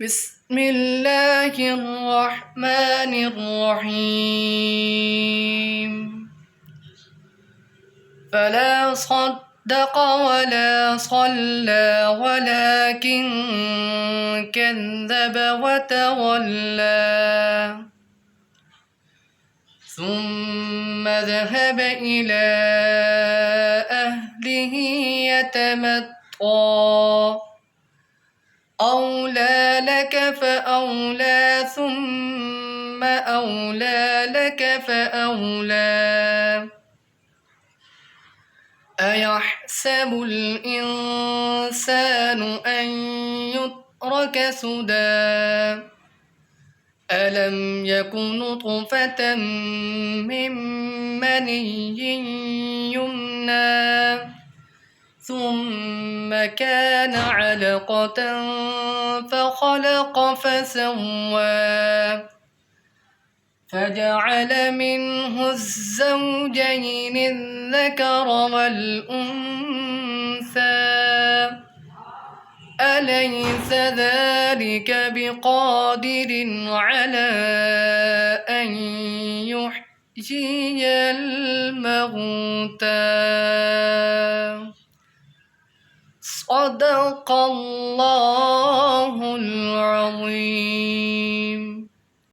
بسم الله الرحمن الرحيم. فلا صدق ولا صلى ولكن كذب وتولى ثم ذهب إلى أهله يتمطى أولى لك فأولى ثم أولى لك فأولى أيحسب الإنسان أن يترك سدى ألم يك نطفة من مني يمنى ثم كان علقة فخلق فسوى فجعل منه الزوجين الذكر والأنثى أليس ذلك بقادر على أن يحيي الموتى؟ صدق الله العظيم.